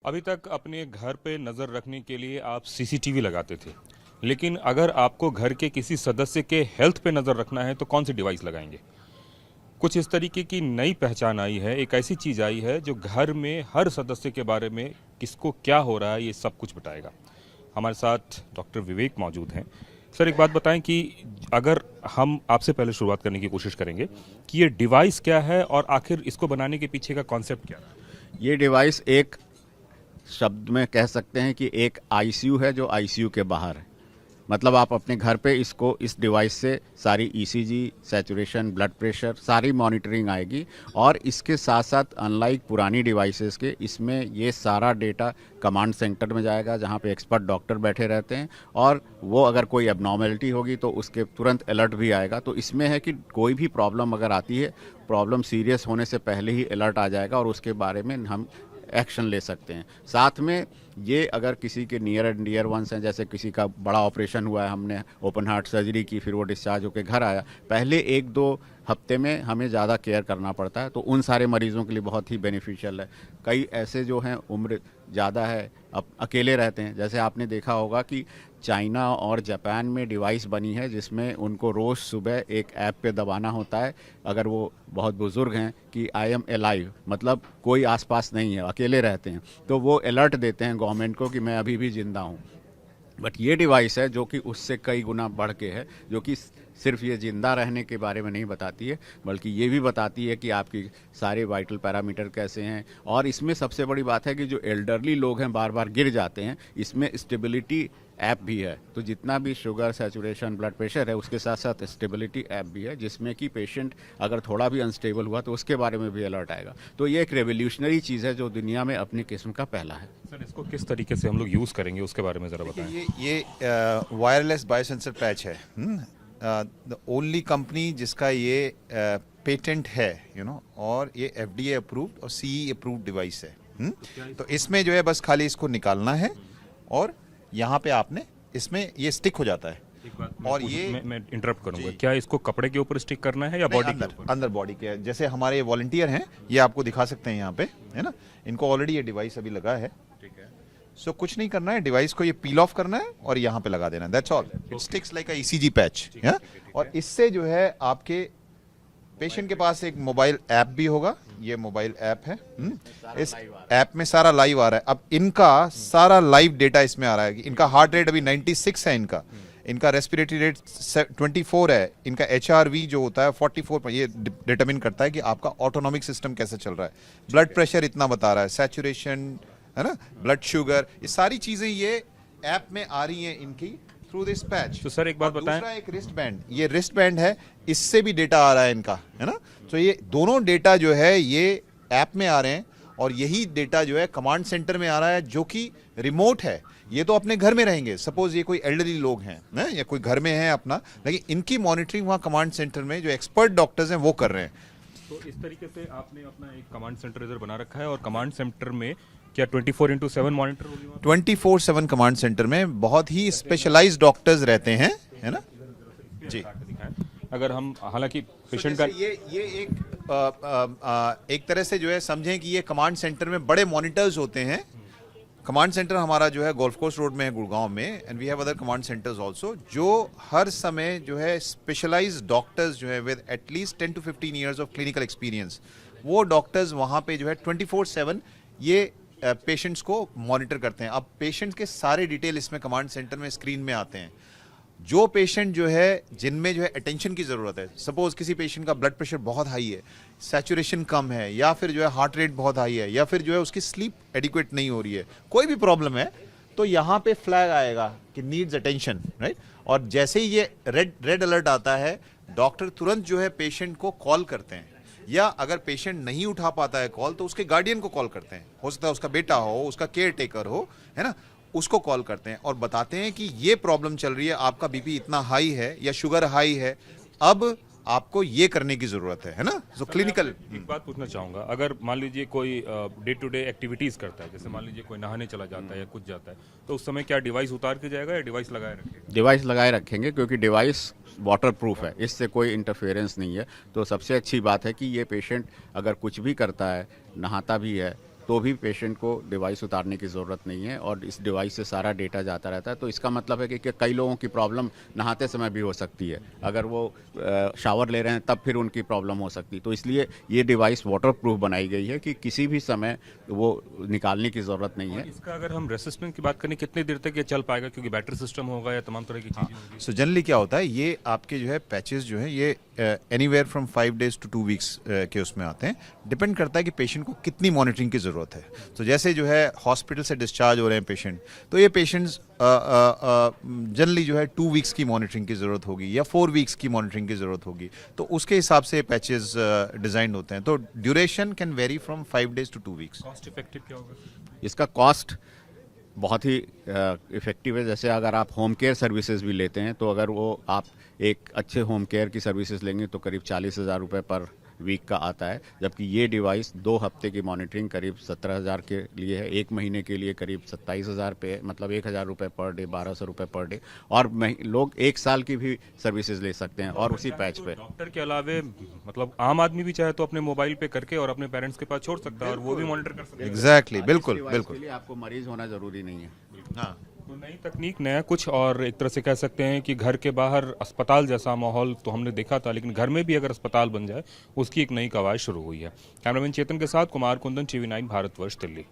अभी तक अपने घर पे नज़र रखने के लिए आप सीसीटीवी लगाते थे, लेकिन अगर आपको घर के किसी सदस्य के हेल्थ पे नज़र रखना है तो कौन सी डिवाइस लगाएंगे? कुछ इस तरीके की नई पहचान आई है, एक ऐसी चीज़ आई है जो घर में हर सदस्य के बारे में किसको क्या हो रहा है ये सब कुछ बताएगा। हमारे साथ डॉक्टर विवेक मौजूद हैं। सर, एक बात बताएं कि अगर हम आपसे पहले शुरुआत करने की कोशिश करेंगे कि ये डिवाइस क्या है और आखिर इसको बनाने के पीछे का कॉन्सेप्ट क्या है? ये डिवाइस एक शब्द में कह सकते हैं कि एक आईसीयू है जो आईसीयू के बाहर है। मतलब आप अपने घर पे इसको इस डिवाइस से सारी ईसीजी, सैचुरेशन, ब्लड प्रेशर, सारी मॉनिटरिंग आएगी। और इसके साथ साथ अनलाइक पुरानी डिवाइसेस के इसमें ये सारा डेटा कमांड सेंटर में जाएगा, जहाँ पे एक्सपर्ट डॉक्टर बैठे रहते हैं। और वो अगर कोई एबनॉर्मेलिटी होगी तो उसके तुरंत अलर्ट भी आएगा। तो इसमें है कि कोई भी प्रॉब्लम अगर आती है, प्रॉब्लम सीरियस होने से पहले ही अलर्ट आ जाएगा और उसके बारे में हम एक्शन ले सकते हैं। साथ में ये अगर किसी के नियर एंड डियर वंस हैं, जैसे किसी का बड़ा ऑपरेशन हुआ है, हमने ओपन हार्ट सर्जरी की, फिर वो डिस्चार्ज होकर घर आया, पहले 1-2 हफ्ते में हमें ज़्यादा केयर करना पड़ता है, तो उन सारे मरीज़ों के लिए बहुत ही बेनिफिशियल है। कई ऐसे जो हैं उम्र ज़्यादा है, अब अकेले रहते हैं, जैसे आपने देखा होगा कि चाइना और जापान में डिवाइस बनी है जिसमें उनको रोज़ सुबह एक ऐप पे दबाना होता है, अगर वो बहुत बुज़ुर्ग हैं, कि आई एम अलाइव, मतलब कोई आसपास नहीं है, अकेले रहते हैं, तो वो अलर्ट देते हैं गवर्नमेंट को कि मैं अभी भी ज़िंदा हूँ। बट ये डिवाइस है जो कि उससे कई गुना बढ़ के है, जो कि सिर्फ ये ज़िंदा रहने के बारे में नहीं बताती है, बल्कि ये भी बताती है कि आपकी सारे वाइटल पैरामीटर कैसे हैं। और इसमें सबसे बड़ी बात है कि जो एल्डरली लोग हैं, बार बार गिर जाते हैं, इसमें स्टेबिलिटी ऐप भी है। तो जितना भी शुगर, सैचुरेशन, ब्लड प्रेशर है, उसके साथ साथ स्टेबिलिटी ऐप भी है, जिसमें कि पेशेंट अगर थोड़ा भी अनस्टेबल हुआ तो उसके बारे में भी अलर्ट आएगा। तो ये एक रेवोल्यूशनरी चीज़ है जो दुनिया में अपनी किस्म का पहला है। सर, इसको किस तरीके से हम लोग यूज़ करेंगे उसके बारे में ज़रा बताएं। ये वायरलेस बायोसेंसर पैच है। द ओनली कंपनी जिसका ये पेटेंट है, और ये एफडीए अप्रूव्ड और सीई अप्रूव्ड डिवाइस है। तो इसमें जो है बस खाली इसको निकालना है और यहाँ पे आपने इसमें ये स्टिक हो जाता है। और ये मैं इंटरप्ट करूंगा, क्या इसको कपड़े के ऊपर स्टिक करना है या बॉडी के ऊपर? अंदर बॉडी के। जैसे हमारे वॉलंटियर हैं, ये आपको दिखा सकते हैं यहाँ पे, है ना, इनको ऑलरेडी ये डिवाइस अभी लगा है। ठीक है। सो कुछ नहीं करना है, डिवाइस को ये पील ऑफ करना है और यहाँ पे लगा देना है, that's all. It sticks like a ECG patch. और इससे जो है आपके पेशेंट के पास एक मोबाइल ऐप भी होगा। ये मोबाइल ऐप है। इस ऐप में सारा लाइव आ रहा है। अब इनका सारा लाइव डेटा इसमें आ रहा है। इनका हार्ट रेट अभी 96 है, इनका रेस्पिरेटरी रेट 24 है, इनका HRV जो होता है 44। ये डिटरमिन करता है कि आपका ऑटोनॉमिक सिस्टम कैसे चल रहा है। ब्लड प्रेशर इतना बता रहा है, सैचुरेशन, है ना, ब्लड शुगर, ये सारी चीजें ये ऐप में आ रही हैं इनकी थ्रू दिस पैच। तो सर एक बात बताएं, दूसरा एक रिस्ट बैंड, ये रिस्ट बैंड है, इससे भी डेटा आ रहा है इनका, है ना। तो ये दोनों डेटा जो है ये ऐप में आ रहे हैं और यही डेटा जो है कमांड सेंटर में आ रहा है, जो कि रिमोट है। ये तो अपने घर में रहेंगे, सपोज ये कोई एल्डरली लोग हैं ना, या कोई घर में है अपना, लेकिन इनकी मॉनिटरिंग वहाँ कमांड सेंटर में जो एक्सपर्ट डॉक्टर्स हैं वो कर रहे हैं। तो इस तरीके से आपने अपना एक कमांड सेंटर इधर बना रखा है और कमांड सेंटर में क्या 24/7 मॉनिटर होगी? 24/7 कमांड सेंटर में बहुत ही स्पेशलाइज्ड डॉक्टर्स रहते हैं, है ना जी। अगर हम हालांकि पेशेंट का ये एक तरह से जो है समझें कि ये कमांड सेंटर में बड़े मॉनिटर्स होते हैं। कमांड सेंटर हमारा जो है गोल्फ कोर्स रोड में है गुड़गांव में, and we have other command centers also, जो हर समय जो है स्पेशलाइज्ड डॉक्टर्स जो है with at least 10 to 15 years of clinical experience, वो डॉक्टर्स वहाँ पे जो है 24/7 ये पेशेंट्स को मॉनिटर करते हैं। अब पेशेंट्स के सारे डिटेल इसमें कमांड सेंटर में स्क्रीन में आते हैं। जो पेशेंट जो है जिनमें जो है अटेंशन की ज़रूरत है, सपोज किसी पेशेंट का ब्लड प्रेशर बहुत हाई है, सैचुरेशन कम है, या फिर जो है हार्ट रेट बहुत हाई है, या फिर जो है उसकी स्लीप एडिक्वेट नहीं हो रही है, कोई भी प्रॉब्लम है, तो यहाँ पे फ्लैग आएगा कि नीड्स अटेंशन, राइट। और जैसे ही ये रेड अलर्ट आता है, डॉक्टर तुरंत जो है पेशेंट को कॉल करते हैं, या अगर पेशेंट नहीं उठा पाता है कॉल तो उसके गार्डियन को कॉल करते हैं, हो सकता है उसका बेटा हो, उसका केयर टेकर हो, है ना, उसको कॉल करते हैं और बताते हैं कि ये प्रॉब्लम चल रही है, आपका बीपी इतना हाई है या शुगर हाई है, अब आपको ये करने की जरूरत है ना। तो क्लिनिकल एक बात पूछना चाहूंगा, अगर मान लीजिए कोई डे टू डे एक्टिविटीज करता है, जैसे मान लीजिए कोई नहाने चला जाता है या कुछ जाता है, तो उस समय क्या डिवाइस उतार के जाएगा या डिवाइस लगाए रखेगा? डिवाइस लगाए रखेंगे, क्योंकि डिवाइस वाटर प्रूफ है, इससे कोई इंटरफेरेंस नहीं है। तो सबसे अच्छी बात है कि ये पेशेंट अगर कुछ भी करता है, नहाता भी है, तो भी पेशेंट को डिवाइस उतारने की ज़रूरत नहीं है और इस डिवाइस से सारा डेटा जाता रहता है। तो इसका मतलब है कि कई लोगों की प्रॉब्लम नहाते समय भी हो सकती है, अगर वो शावर ले रहे हैं तब फिर उनकी प्रॉब्लम हो सकती है। तो इसलिए ये डिवाइस वाटर प्रूफ बनाई गई है कि किसी भी समय वो निकालने की ज़रूरत नहीं है। इसका अगर हम रेसिस्टेंस की बात करें, कितनी देर तक ये चल पाएगा, क्योंकि बैटरी सिस्टम होगा या तमाम तरह की चीजें होंगी? सो जनरली क्या होता है, ये आपके जो है पैचेस जो है ये anywhere from 5 days to 2 weeks के उसमें आते हैं। डिपेंड करता है कि पेशेंट को कितनी मॉनिटरिंग की ज़रूरत है। तो जैसे जो है हॉस्पिटल से डिस्चार्ज हो रहे हैं पेशेंट, तो ये पेशेंट्स जनरली जो है 2 weeks की मॉनिटरिंग की ज़रूरत होगी या 4 weeks की मॉनिटरिंग की ज़रूरत होगी। तो उसके हिसाब से पैचेस डिज़ाइन होते हैं। तो duration can very from 5 days to 2 weeks। Cost effective क्या होगा? इसका कॉस्ट बहुत ही इफ़ेक्टिव है। जैसे अगर आप होम केयर सर्विसेज भी लेते हैं, तो अगर वो आप एक अच्छे होम केयर की सर्विसेज लेंगे तो करीब 40,000 रुपये पर वीक का आता है, जबकि ये डिवाइस 2 हफ्ते की मॉनिटरिंग करीब 17,000 के लिए है, 1 महीने के लिए करीब 27,000 पे, मतलब 1,000 रुपये पर डे, 1,200 रुपये पर डे, और लोग 1 साल की भी सर्विसेज ले सकते हैं और उसी पैच पे। डॉक्टर के अलावे मतलब आम आदमी भी चाहे तो अपने मोबाइल पे करके और अपने पेरेंट्स के पास छोड़ सकता है और वो भी मॉनिटर कर सकता है। एग्जैक्टली, बिल्कुल इस device बिल्कुल। के लिए आपको मरीज होना जरूरी नहीं है। हाँ, तो नई तकनीक, नया कुछ, और एक तरह से कह सकते हैं कि घर के बाहर अस्पताल जैसा माहौल तो हमने देखा था, लेकिन घर में भी अगर अस्पताल बन जाए उसकी एक नई कवायद शुरू हुई है। कैमरामैन चेतन के साथ कुमार कुंदन, TV9 भारतवर्ष, दिल्ली।